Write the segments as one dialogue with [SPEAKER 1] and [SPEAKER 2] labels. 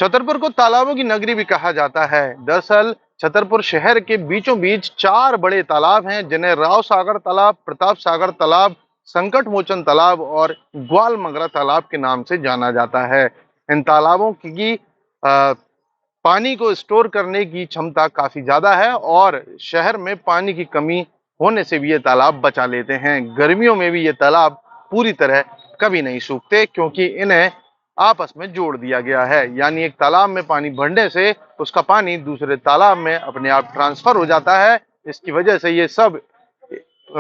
[SPEAKER 1] छतरपुर को तालाबों की नगरी भी कहा जाता है। दरअसल छतरपुर शहर के बीचों बीच 4 बड़े तालाब हैं, जिन्हें राव सागर तालाब, प्रताप सागर तालाब, संकट मोचन तालाब और ग्वाल मंगरा तालाब के नाम से जाना जाता है। इन तालाबों की पानी को स्टोर करने की क्षमता काफी ज्यादा है और शहर में पानी की कमी होने से भी ये तालाब बचा लेते हैं। गर्मियों में भी ये तालाब पूरी तरह कभी नहीं सूखते, क्योंकि इन्हें आपस में जोड़ दिया गया है। यानी एक तालाब में पानी भरने से उसका पानी दूसरे तालाब में अपने आप ट्रांसफर हो जाता है। इसकी वजह से ये सब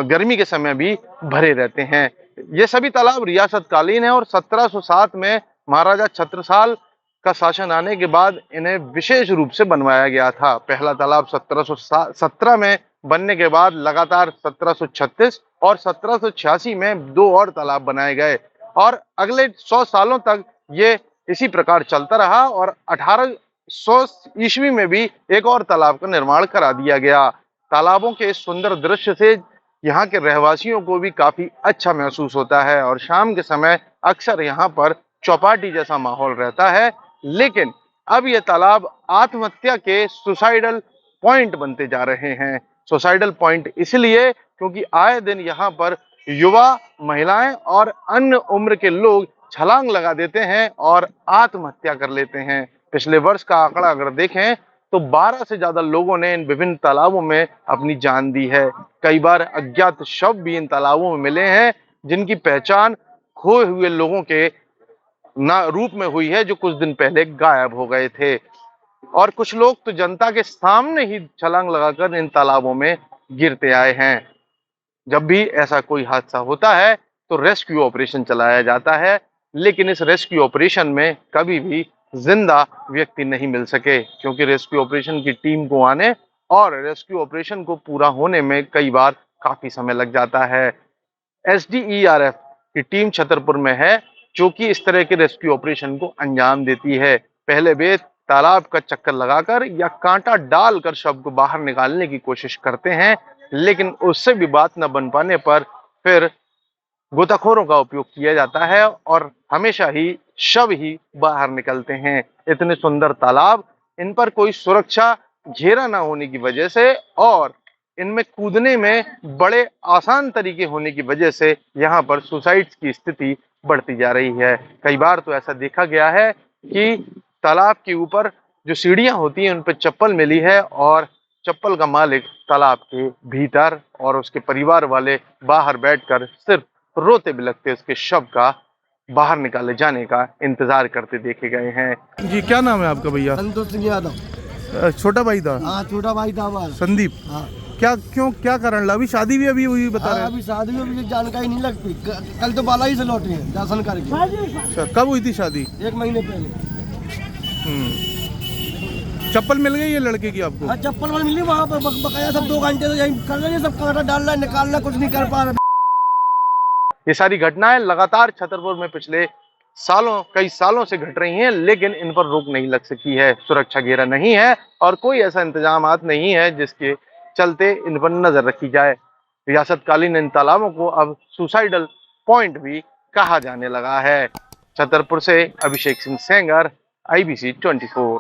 [SPEAKER 1] गर्मी के समय भी भरे रहते हैं। ये सभी तालाब रियासत कालीन है और 1707 में महाराजा छत्रसाल का शासन आने के बाद इन्हें विशेष रूप से बनवाया गया था। पहला तालाब 1717 में बनने के बाद लगातार 1736 और 1786 में 2 और तालाब बनाए गए और अगले 100 सालों तक ये इसी प्रकार चलता रहा और 1800 ईस्वी में भी एक और तालाब का निर्माण करा दिया गया। तालाबों के इस सुंदर दृश्य से यहाँ के रहवासियों को भी काफी अच्छा महसूस होता है और शाम के समय अक्सर यहाँ पर चौपाटी जैसा माहौल रहता है। लेकिन अब ये तालाब आत्महत्या के सुसाइडल पॉइंट बनते जा रहे हैं। सुसाइडल पॉइंट इसलिए क्योंकि आए दिन यहाँ पर युवा, महिलाएं और अन्य उम्र के लोग छलांग लगा देते हैं और आत्महत्या कर लेते हैं। पिछले वर्ष का आंकड़ा अगर देखें तो 12 से ज्यादा लोगों ने इन विभिन्न तालाबों में अपनी जान दी है। कई बार अज्ञात शव भी इन तालाबों में मिले हैं, जिनकी पहचान खोए हुए लोगों के रूप में हुई है, जो कुछ दिन पहले गायब हो गए थे। और कुछ लोग तो जनता के सामने ही छलांग लगाकर इन तालाबों में गिरते आए हैं। जब भी ऐसा कोई हादसा होता है तो रेस्क्यू ऑपरेशन चलाया जाता है, लेकिन इस रेस्क्यू ऑपरेशन में कभी भी जिंदा व्यक्ति नहीं मिल सके, क्योंकि रेस्क्यू ऑपरेशन की टीम को आने और रेस्क्यू ऑपरेशन को पूरा होने में कई बार काफी समय लग जाता है। एसडीईआरएफ की टीम छतरपुर में है, जो कि इस तरह के रेस्क्यू ऑपरेशन को अंजाम देती है। पहले वे तालाब का चक्कर लगाकर या कांटा डालकर शव को बाहर निकालने की कोशिश करते हैं, लेकिन उससे भी बात न बन पाने पर फिर गोताखोरों का उपयोग किया जाता है और हमेशा ही शव ही बाहर निकलते हैं। इतने सुंदर तालाब, इन पर कोई सुरक्षा घेरा ना होने की वजह से और इनमें कूदने में बड़े आसान तरीके होने की वजह से यहाँ पर सुसाइड्स की स्थिति बढ़ती जा रही है। कई बार तो ऐसा देखा गया है कि तालाब के ऊपर जो सीढ़ियां होती हैं उन पर चप्पल मिली है और चप्पल का मालिक तालाब के भीतर और उसके परिवार वाले बाहर बैठकर सिर्फ रोते बिलखते उसके शव का बाहर निकाले जाने का इंतजार करते देखे गए हैं।
[SPEAKER 2] जी, क्या नाम है आपका भैया?
[SPEAKER 3] संतोष सिंह यादव।
[SPEAKER 2] छोटा भाई था?
[SPEAKER 3] हाँ, छोटा भाई था हमारा।
[SPEAKER 2] संदीप।
[SPEAKER 3] हाँ।
[SPEAKER 2] क्या कारण लगा? अभी शादी भी अभी हुई बता रहे हैं?
[SPEAKER 3] अभी शादी में मुझे जानकारी नहीं लगती। कल तो बाला ही से लौटे हैं दर्शन करके।
[SPEAKER 2] अच्छा, कब हुई थी शादी?
[SPEAKER 3] 1 महीने पहले।
[SPEAKER 2] चप्पल मिल गई है लड़के की आपको?
[SPEAKER 3] हाँ, चप्पल मिली वहाँ पर बकाया सब 2 घंटे तो यही कर रहे हैं, सब कांटा डाल रहा है, निकाल रहा है, कुछ नहीं कर पा रहा।
[SPEAKER 1] ये सारी घटनाएं लगातार छतरपुर में पिछले कई सालों से घट रही हैं, लेकिन इन पर रोक नहीं लग सकी है। सुरक्षा घेरा नहीं है और कोई ऐसा इंतजामात नहीं है जिसके चलते इन पर नजर रखी जाए। रियासतकालीन इन तालाबों को अब सुसाइडल पॉइंट भी कहा जाने लगा है। छतरपुर से अभिषेक सिंह सेंगर, IBC 24।